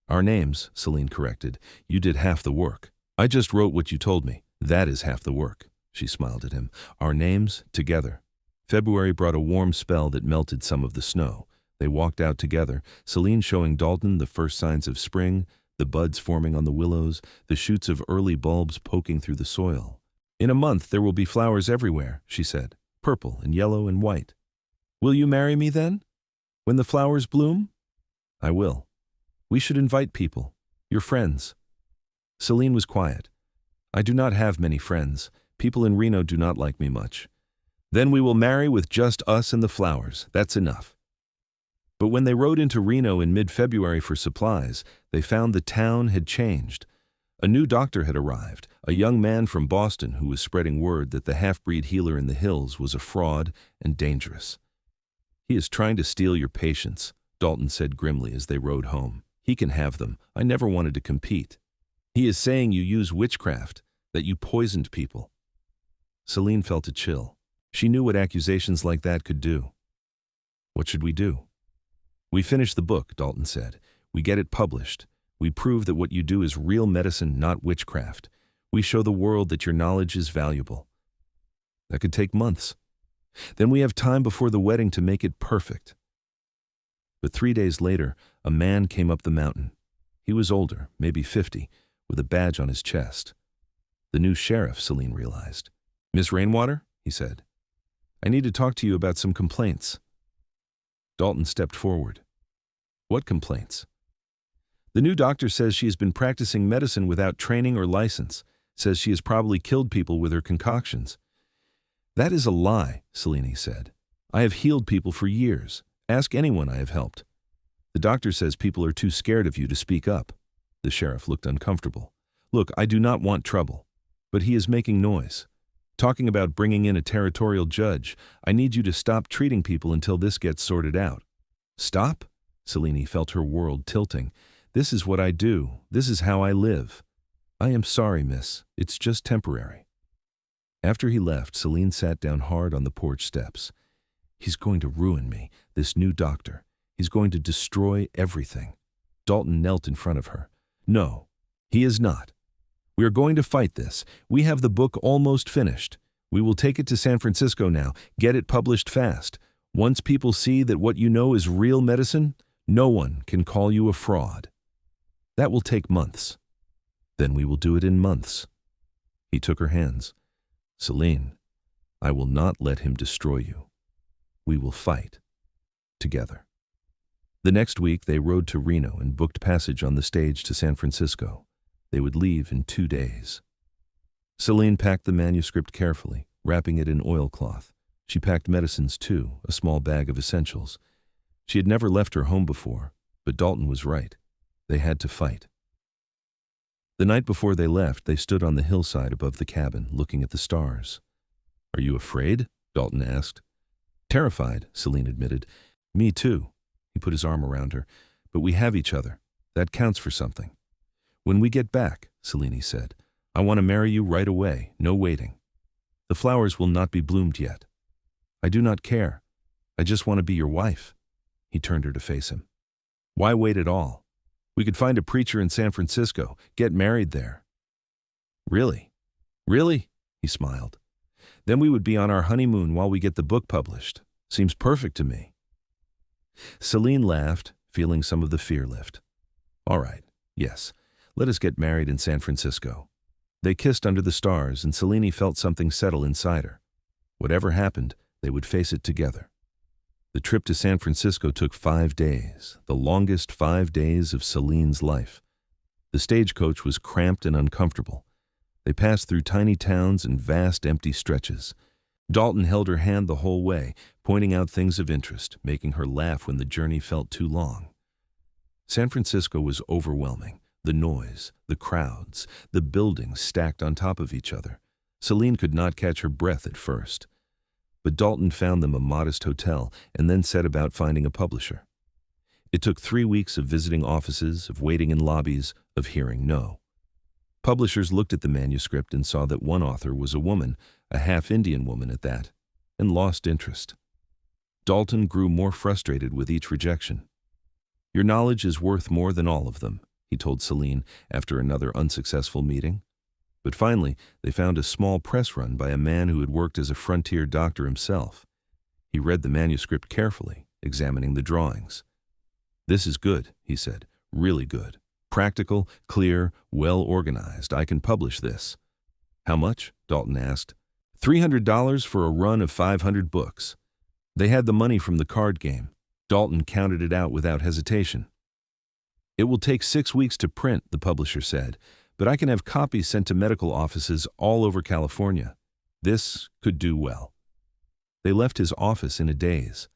"Our names," Selene corrected. "You did half the work. I just wrote what you told me. That is half the work." She smiled at him. "Our names, together." February brought a warm spell that melted some of the snow. They walked out together, Selene showing Dalton the first signs of spring, the buds forming on the willows, the shoots of early bulbs poking through the soil. "In a month there will be flowers everywhere," she said, "purple and yellow and white." "Will you marry me then? When the flowers bloom?" "I will. We should invite people, your friends." Selene was quiet. "I do not have many friends. People in Reno do not like me much." "Then we will marry with just us and the flowers. That's enough." But when they rode into Reno in mid-February for supplies, they found the town had changed. A new doctor had arrived, a young man from Boston who was spreading word that the half-breed healer in the hills was a fraud and dangerous. "He is trying to steal your patients," Dalton said grimly as they rode home. "He can have them. I never wanted to compete. He is saying you use witchcraft, that you poisoned people." Selene felt a chill. She knew what accusations like that could do. "What should we do?" "We finish the book," Dalton said. "We get it published. We prove that what you do is real medicine, not witchcraft. We show the world that your knowledge is valuable." "That could take months." "Then we have time before the wedding to make it perfect." But 3 days later, a man came up the mountain. He was older, maybe 50, with a badge on his chest. The new sheriff, Selene realized. "Miss Rainwater," he said, "I need to talk to you about some complaints." Dalton stepped forward. "What complaints?" "The new doctor says she has been practicing medicine without training or license, says she has probably killed people with her concoctions." "That is a lie," Selene said. "I have healed people for years. Ask anyone I have helped." "The doctor says people are too scared of you to speak up." The sheriff looked uncomfortable. "Look, I do not want trouble, but he is making noise. Talking about bringing in a territorial judge, I need you to stop treating people until this gets sorted out. Stop? Selene felt her world tilting. This is what I do. This is how I live. I am sorry, miss. It's just temporary. After he left, Selene sat down hard on the porch steps. He's going to ruin me, this new doctor. He's going to destroy everything. Dalton knelt in front of her. No, he is not. We are going to fight this. We have the book almost finished. We will take it to San Francisco now. Get it published fast. Once people see that what you know is real medicine, no one can call you a fraud. That will take months. Then we will do it in months. He took her hands. Selene, I will not let him destroy you. We will fight. Together. The next week, they rode to Reno and booked passage on the stage to San Francisco. They would leave in 2 days. Selene packed the manuscript carefully, wrapping it in oilcloth. She packed medicines too, a small bag of essentials. She had never left her home before, but Dalton was right. They had to fight. The night before they left, they stood on the hillside above the cabin, looking at the stars. Are you afraid? Dalton asked. Terrified, Selene admitted. Me too. He put his arm around her. But we have each other. That counts for something. When we get back, Selene said, I want to marry you right away, no waiting. The flowers will not be bloomed yet. I do not care. I just want to be your wife. He turned her to face him. Why wait at all? We could find a preacher in San Francisco, get married there. Really? Really? He smiled. Then we would be on our honeymoon while we get the book published. Seems perfect to me. Selene laughed, feeling some of the fear lift. All right, yes, let us get married in San Francisco. They kissed under the stars, and Selene felt something settle inside her. Whatever happened, they would face it together. The trip to San Francisco took 5 days, the longest 5 days of Selene's life. The stagecoach was cramped and uncomfortable. They passed through tiny towns and vast empty stretches. Dalton held her hand the whole way, pointing out things of interest, making her laugh when the journey felt too long. San Francisco was overwhelming. The noise, the crowds, the buildings stacked on top of each other. Selene could not catch her breath at first. But Dalton found them a modest hotel and then set about finding a publisher. It took 3 weeks of visiting offices, of waiting in lobbies, of hearing no. Publishers looked at the manuscript and saw that one author was a woman, a half-Indian woman at that, and lost interest. Dalton grew more frustrated with each rejection. Your knowledge is worth more than all of them, he told Selene after another unsuccessful meeting. But finally, they found a small press run by a man who had worked as a frontier doctor himself. He read the manuscript carefully, examining the drawings. This is good, he said, really good. Practical, clear, well-organized. I can publish this. How much? Dalton asked. $300 for a run of 500 books. They had the money from the card game. Dalton counted it out without hesitation. It will take 6 weeks to print, the publisher said, but I can have copies sent to medical offices all over California. This could do well. They left his office in a daze.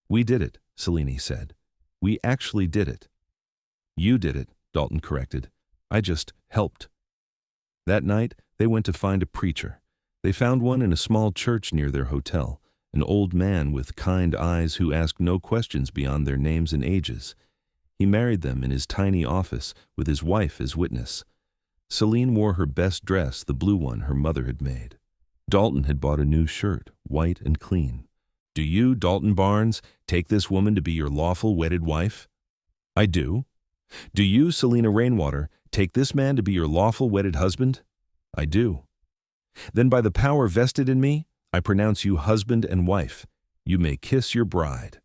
We did it, Selene said. We actually did it. You did it, Dalton corrected. I just helped. That night, they went to find a preacher. They found one in a small church near their hotel, an old man with kind eyes who asked no questions beyond their names and ages. He married them in his tiny office with his wife as witness. Selene wore her best dress, the blue one her mother had made. Dalton had bought a new shirt, white and clean. Do you, Dalton Barnes, take this woman to be your lawful wedded wife? I do. Do you, Selene Rainwater, take this man to be your lawful wedded husband? I do. Then by the power vested in me, I pronounce you husband and wife. You may kiss your bride.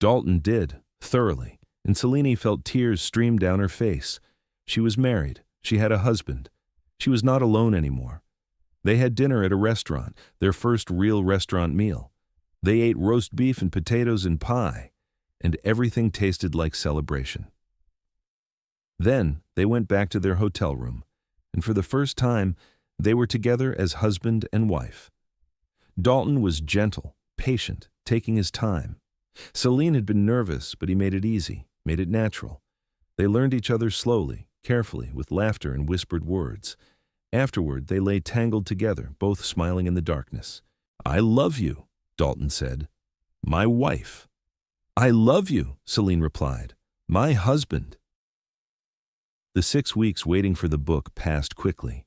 Dalton did, thoroughly, and Selene felt tears stream down her face. She was married. She had a husband. She was not alone anymore. They had dinner at a restaurant, their first real restaurant meal. They ate roast beef and potatoes and pie, and everything tasted like celebration. Then they went back to their hotel room, and for the first time, they were together as husband and wife. Dalton was gentle, patient, taking his time. Selene had been nervous, but he made it easy, made it natural. They learned each other slowly, carefully, with laughter and whispered words. Afterward, they lay tangled together, both smiling in the darkness. "I love you," Dalton said. "My wife." "I love you," Selene replied. "My husband." The 6 weeks waiting for the book passed quickly.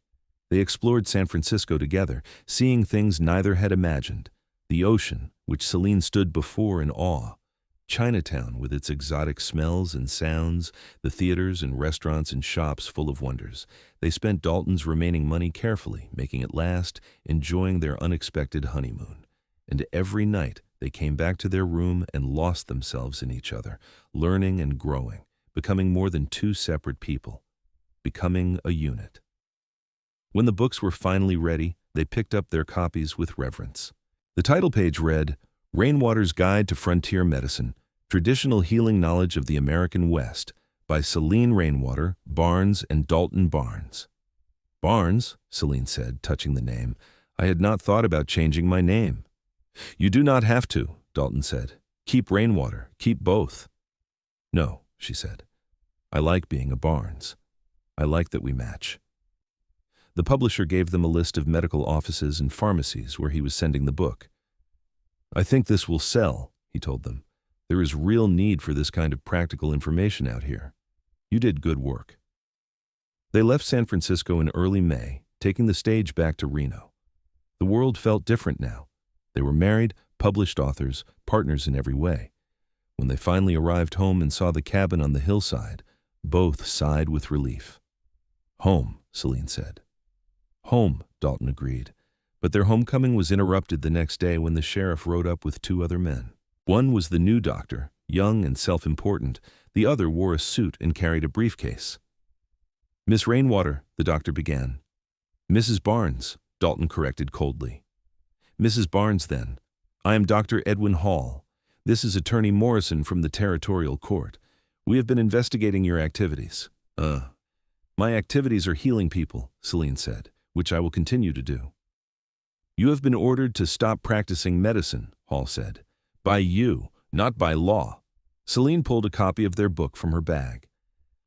They explored San Francisco together, seeing things neither had imagined. The ocean, which Selene stood before in awe. Chinatown with its exotic smells and sounds, the theaters and restaurants and shops full of wonders. They spent Dalton's remaining money carefully, making it last, enjoying their unexpected honeymoon. And every night they came back to their room and lost themselves in each other, learning and growing, becoming more than two separate people, becoming a unit. When the books were finally ready, they picked up their copies with reverence. The title page read, Rainwater's Guide to Frontier Medicine, Traditional Healing Knowledge of the American West, by Selene Rainwater, Barnes, and Dalton Barnes. "Barnes," Selene said, touching the name. "I had not thought about changing my name." "You do not have to," Dalton said. "Keep Rainwater, keep both." "No," she said. "I like being a Barnes. I like that we match." The publisher gave them a list of medical offices and pharmacies where he was sending the book. "I think this will sell," he told them. "There is real need for this kind of practical information out here. You did good work." They left San Francisco in early May, taking the stage back to Reno. The world felt different now. They were married, published authors, partners in every way. When they finally arrived home and saw the cabin on the hillside, both sighed with relief. "Home," Selene said. "Home," Dalton agreed. But their homecoming was interrupted the next day when the sheriff rode up with 2 other men. One was the new doctor, young and self-important. The other wore a suit and carried a briefcase. "Miss Rainwater," the doctor began. "Mrs. Barnes," Dalton corrected coldly. "Mrs. Barnes, then. I am Dr. Edwin Hall. This is Attorney Morrison from the Territorial Court. We have been investigating your activities." My activities are healing people," Selene said, "which I will continue to do." "You have been ordered to stop practicing medicine," Hall said. "By you, not by law." Selene pulled a copy of their book from her bag.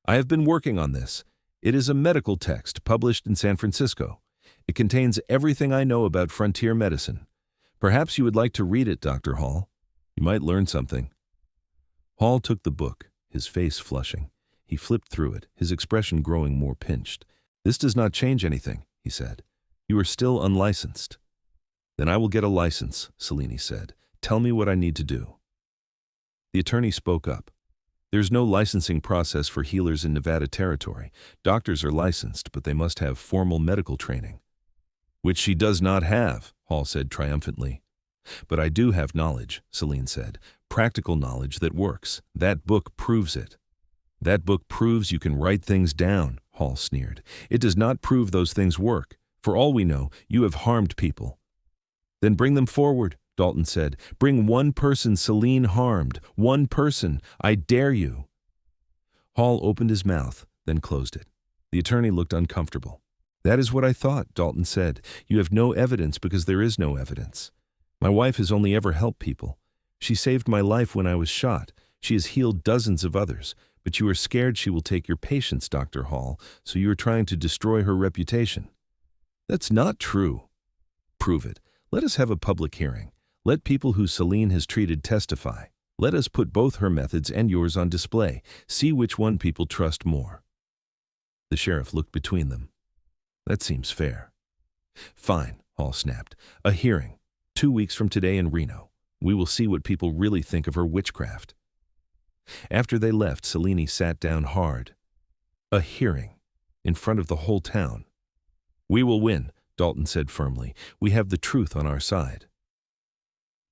"I have been working on this. It is a medical text published in San Francisco. It contains everything I know about frontier medicine. Perhaps you would like to read it, Dr. Hall. You might learn something." Hall took the book, his face flushing. He flipped through it, his expression growing more pinched. "This does not change anything," he said. "You are still unlicensed." "Then I will get a license," Selene said. "Tell me what I need to do." The attorney spoke up. "There's no licensing process for healers in Nevada Territory. Doctors are licensed, but they must have formal medical training." "Which she does not have," Hall said triumphantly. "But I do have knowledge," Selene said. "Practical knowledge that works. That book proves it." "That book proves you can write things down," Hall sneered. "It does not prove those things work. For all we know, you have harmed people." "Then bring them forward," Dalton said. "Bring one person Selene harmed. One person. I dare you." Hall opened his mouth, then closed it. The attorney looked uncomfortable. "That is what I thought," Dalton said. "You have no evidence because there is no evidence. My wife has only ever helped people. She saved my life when I was shot. She has healed dozens of others. But you are scared she will take your patients, Dr. Hall, so you are trying to destroy her reputation." "That's not true." "Prove it. Let us have a public hearing. Let people who Selene has treated testify. Let us put both her methods and yours on display. See which one people trust more." The sheriff looked between them. "That seems fair." "Fine," Hall snapped. "A hearing. 2 weeks from today in Reno. We will see what people really think of her witchcraft." After they left, Selene sat down hard. A hearing. In front of the whole town. "We will win," Dalton said firmly. "We have the truth on our side."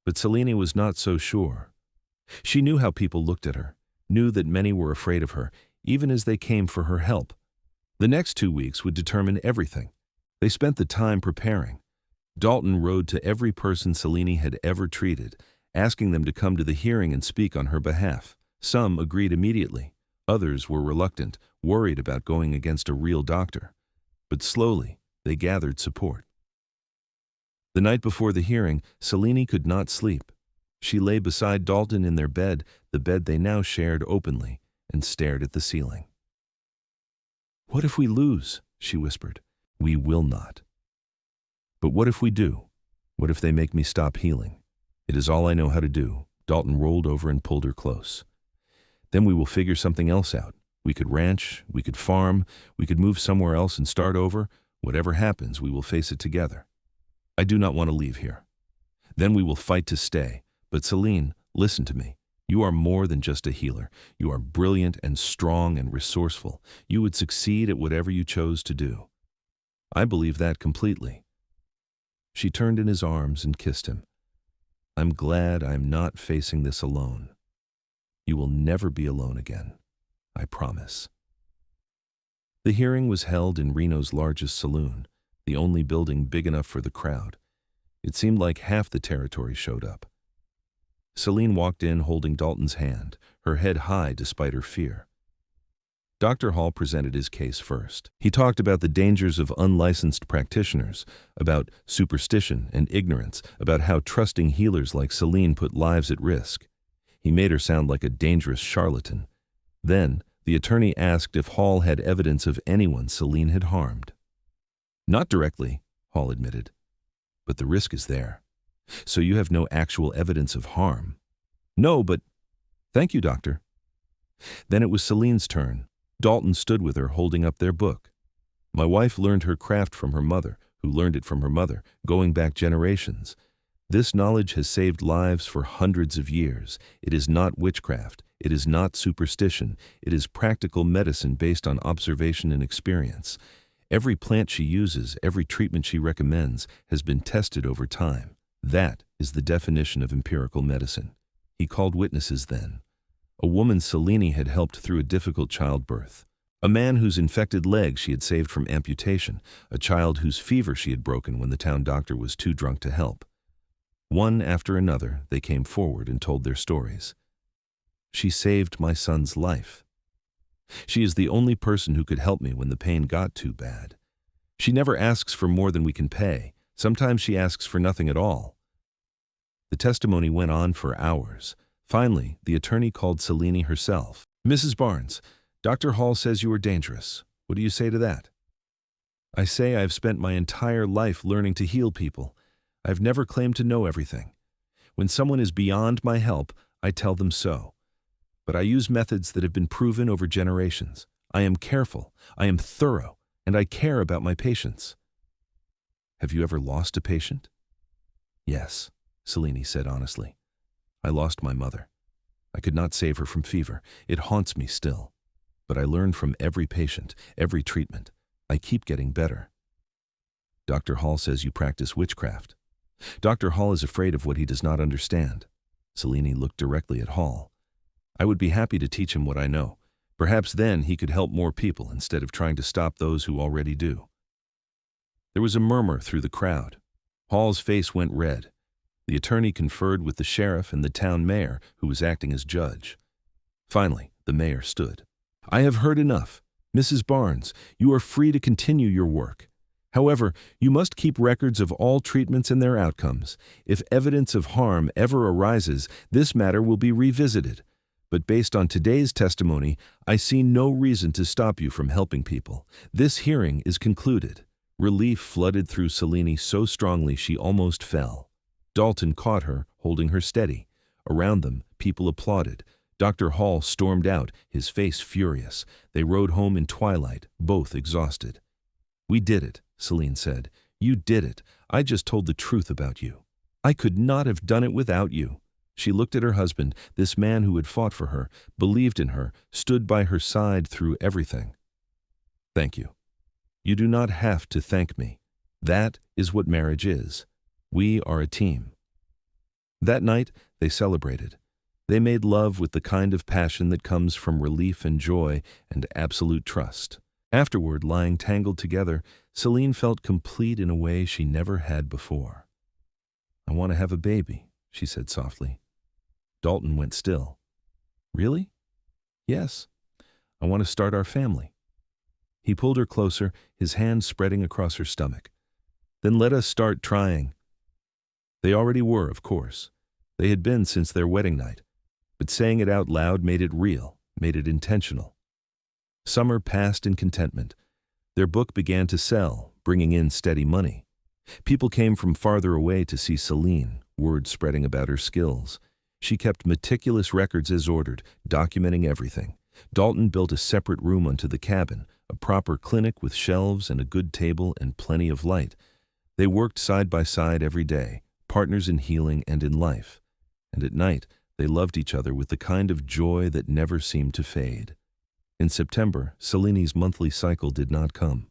But Selene was not so sure. She knew how people looked at her, knew that many were afraid of her, even as they came for her help. The next 2 weeks would determine everything. They spent the time preparing. Dalton rode to every person Selene had ever treated, asking them to come to the hearing and speak on her behalf. Some agreed immediately. Others were reluctant, worried about going against a real doctor. But slowly, they gathered support. The night before the hearing, Selene could not sleep. She lay beside Dalton in their bed, the bed they now shared openly, and stared at the ceiling. "What if we lose?" she whispered. We will not. But what if we do? What if they make me stop healing? It is all I know how to do. Dalton rolled over and pulled her close. Then we will figure something else out. We could ranch, we could farm, we could move somewhere else and start over. Whatever happens, we will face it together. I do not want to leave here. Then we will fight to stay. But Selene, listen to me. You are more than just a healer. You are brilliant and strong and resourceful. You would succeed at whatever you chose to do. I believe that completely. She turned in his arms and kissed him. I'm glad I'm not facing this alone. You will never be alone again. I promise. The hearing was held in Reno's largest saloon, the only building big enough for the crowd. It seemed like half the territory showed up. Selene walked in holding Dalton's hand, her head high despite her fear. Dr. Hall presented his case first. He talked about the dangers of unlicensed practitioners, about superstition and ignorance, about how trusting healers like Selene put lives at risk. He made her sound like a dangerous charlatan. Then, the attorney asked if Hall had evidence of anyone Selene had harmed. Not directly, Hall admitted, but the risk is there. So you have no actual evidence of harm? No, but thank you, doctor. Then it was Selene's turn. Dalton stood with her holding up their book. My wife learned her craft from her mother, who learned it from her mother, going back generations. This knowledge has saved lives for hundreds of years. It is not witchcraft. It is not superstition. It is practical medicine based on observation and experience. Every plant she uses, every treatment she recommends, has been tested over time. That is the definition of empirical medicine. He called witnesses then. A woman Selene had helped through a difficult childbirth. A man whose infected leg she had saved from amputation. A child whose fever she had broken when the town doctor was too drunk to help. One after another, they came forward and told their stories. She saved my son's life. She is the only person who could help me when the pain got too bad. She never asks for more than we can pay. Sometimes she asks for nothing at all. The testimony went on for hours. Finally, the attorney called Selene herself. Mrs. Barnes, Dr. Hall says you are dangerous. What do you say to that? I say I've spent my entire life learning to heal people. I've never claimed to know everything. When someone is beyond my help, I tell them so. But I use methods that have been proven over generations. I am careful, I am thorough, and I care about my patients. Have you ever lost a patient? Yes, Selene said honestly. I lost my mother. I could not save her from fever. It haunts me still. But I learned from every patient, every treatment. I keep getting better. Dr. Hall says you practice witchcraft. Dr. Hall is afraid of what he does not understand. Selene looked directly at Hall. I would be happy to teach him what I know. Perhaps then he could help more people instead of trying to stop those who already do. There was a murmur through the crowd. Hall's face went red. The attorney conferred with the sheriff and the town mayor, who was acting as judge. Finally, the mayor stood. I have heard enough. Mrs. Barnes, you are free to continue your work. However, you must keep records of all treatments and their outcomes. If evidence of harm ever arises, this matter will be revisited. But based on today's testimony, I see no reason to stop you from helping people. This hearing is concluded. Relief flooded through Selene so strongly she almost fell. Dalton caught her, holding her steady. Around them, people applauded. Dr. Hall stormed out, his face furious. They rode home in twilight, both exhausted. We did it, Selene said. You did it. I just told the truth about you. I could not have done it without you. She looked at her husband, this man who had fought for her, believed in her, stood by her side through everything. Thank you. You do not have to thank me. That is what marriage is. We are a team. That night, they celebrated. They made love with the kind of passion that comes from relief and joy and absolute trust. Afterward, lying tangled together, Selene felt complete in a way she never had before. I want to have a baby, she said softly. Dalton went still. Really? Yes. I want to start our family. He pulled her closer, his hand spreading across her stomach. Then let us start trying. They already were, of course. They had been since their wedding night. But saying it out loud made it real, made it intentional. Summer passed in contentment. Their book began to sell, bringing in steady money. People came from farther away to see Selene, word spreading about her skills. She kept meticulous records as ordered, documenting everything. Dalton built a separate room onto the cabin, a proper clinic with shelves and a good table and plenty of light. They worked side by side every day, partners in healing and in life. And at night, they loved each other with the kind of joy that never seemed to fade. In September, Selene's monthly cycle did not come.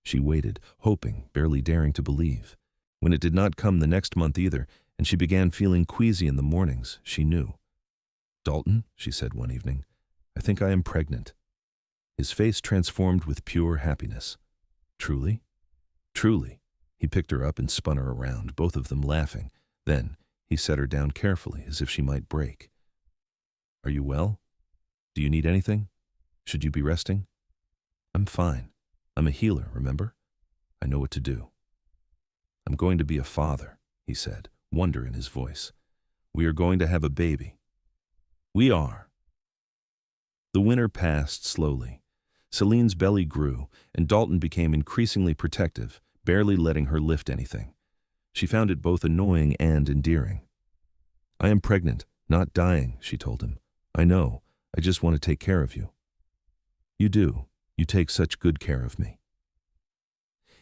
She waited, hoping, barely daring to believe. When it did not come the next month either, and she began feeling queasy in the mornings, she knew. "Dalton," she said one evening, "I think I am pregnant." His face transformed with pure happiness. "Truly?" "Truly." He picked her up and spun her around, both of them laughing. Then he set her down carefully, as if she might break. "Are you well? Do you need anything? Should you be resting?" "I'm fine. I'm a healer, remember? I know what to do." "I'm going to be a father," he said, wonder in his voice. "We are going to have a baby." "We are." The winter passed slowly. Selene's belly grew, and Dalton became increasingly protective, barely letting her lift anything. She found it both annoying and endearing. "I am pregnant, not dying," she told him. "I know. I just want to take care of you." "You do. You take such good care of me."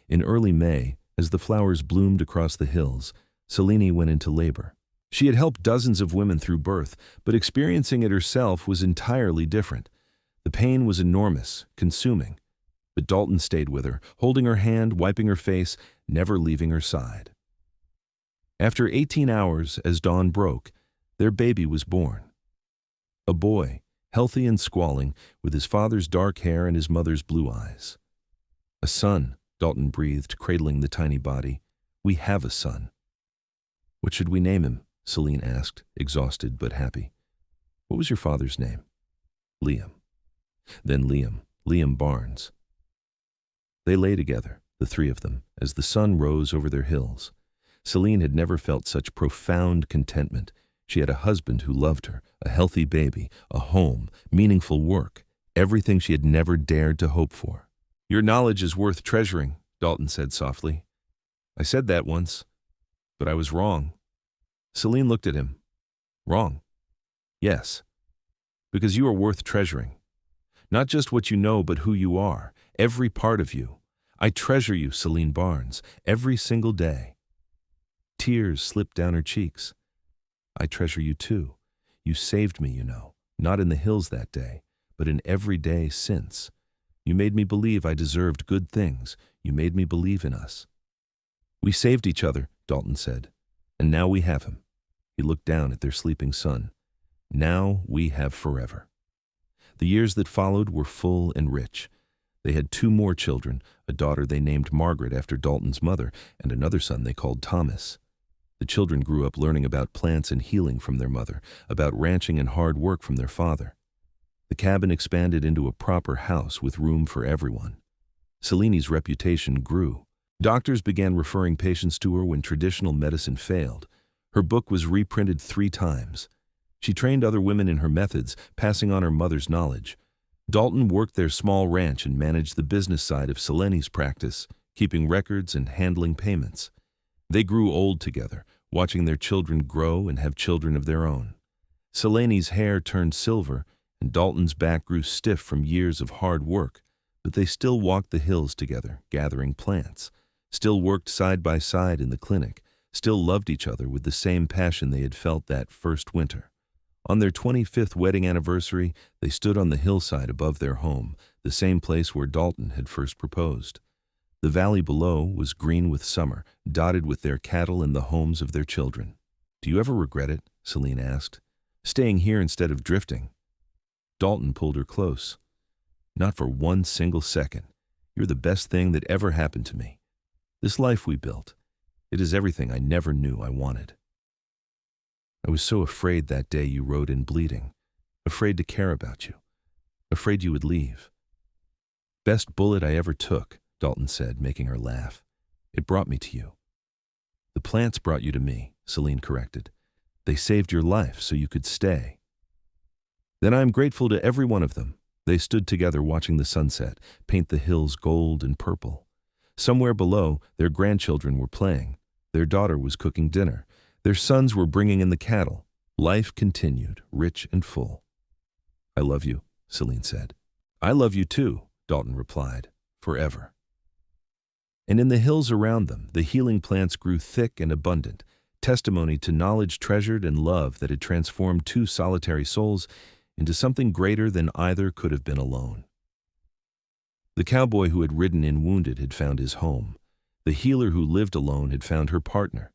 In early May, as the flowers bloomed across the hills, Selene went into labor. She had helped dozens of women through birth, but experiencing it herself was entirely different. The pain was enormous, consuming. But Dalton stayed with her, holding her hand, wiping her face, never leaving her side. After 18 hours, as dawn broke, their baby was born. A boy, healthy and squalling, with his father's dark hair and his mother's blue eyes. "A son," Dalton breathed, cradling the tiny body. "We have a son." "What should we name him?" Selene asked, exhausted but happy. "What was your father's name?" "Liam." "Then Liam Barnes." They lay together, the three of them, as the sun rose over their hills. Selene had never felt such profound contentment. She had a husband who loved her, a healthy baby, a home, meaningful work, everything she had never dared to hope for. "Your knowledge is worth treasuring," Dalton said softly. "I said that once, but I was wrong." Selene looked at him. "Wrong?" "Yes. Because you are worth treasuring. Not just what you know, but who you are, every part of you. I treasure you, Selene Barnes, every single day." Tears slipped down her cheeks. "I treasure you too. You saved me, you know, not in the hills that day, but in every day since. You made me believe I deserved good things. You made me believe in us." "We saved each other," Dalton said, "and now we have him." He looked down at their sleeping son. "Now we have forever." The years that followed were full and rich. They had 2 more children, a daughter they named Margaret after Dalton's mother, and another son they called Thomas. The children grew up learning about plants and healing from their mother, about ranching and hard work from their father. The cabin expanded into a proper house with room for everyone. Selene's reputation grew. Doctors began referring patients to her when traditional medicine failed. Her book was reprinted 3 times. She trained other women in her methods, passing on her mother's knowledge. Dalton worked their small ranch and managed the business side of Selene's practice, keeping records and handling payments. They grew old together, watching their children grow and have children of their own. Selene's hair turned silver, and Dalton's back grew stiff from years of hard work, but they still walked the hills together, gathering plants, still worked side by side in the clinic, still loved each other with the same passion they had felt that first winter. On their 25th wedding anniversary, they stood on the hillside above their home, the same place where Dalton had first proposed. The valley below was green with summer, dotted with their cattle and the homes of their children. "Do you ever regret it?" Selene asked. "Staying here instead of drifting?" Dalton pulled her close. "Not for one single second. You're the best thing that ever happened to me. This life we built, it is everything I never knew I wanted. I was so afraid that day you rode in bleeding, afraid to care about you, afraid you would leave." "Best bullet I ever took," Dalton said, making her laugh. "It brought me to you." "The plants brought you to me," Selene corrected. "They saved your life so you could stay." "Then I am grateful to every one of them." They stood together watching the sunset paint the hills gold and purple. Somewhere below, their grandchildren were playing. Their daughter was cooking dinner. Their sons were bringing in the cattle. Life continued, rich and full. "I love you," Selene said. "I love you too," Dalton replied, "forever." And in the hills around them, the healing plants grew thick and abundant, testimony to knowledge treasured and love that had transformed two solitary souls into something greater than either could have been alone. The cowboy who had ridden in wounded had found his home. The healer who lived alone had found her partner.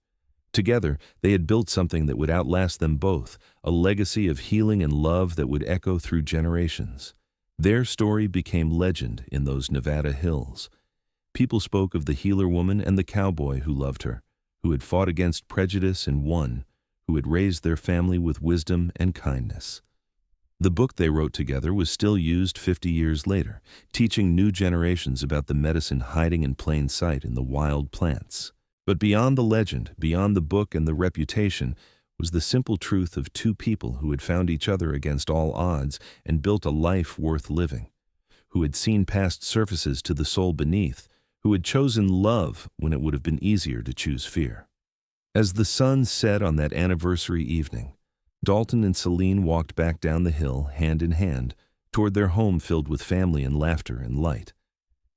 Together, they had built something that would outlast them both, a legacy of healing and love that would echo through generations. Their story became legend in those Nevada hills. People spoke of the healer woman and the cowboy who loved her, who had fought against prejudice and won, who had raised their family with wisdom and kindness. The book they wrote together was still used 50 years later, teaching new generations about the medicine hiding in plain sight in the wild plants. But beyond the legend, beyond the book and the reputation, was the simple truth of two people who had found each other against all odds and built a life worth living, who had seen past surfaces to the soul beneath, who had chosen love when it would have been easier to choose fear. As the sun set on that anniversary evening, Dalton and Selene walked back down the hill, hand in hand, toward their home filled with family and laughter and light.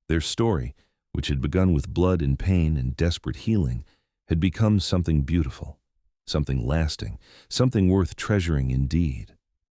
Their story, which had begun with blood and pain and desperate healing, had become something beautiful, something lasting, something worth treasuring indeed.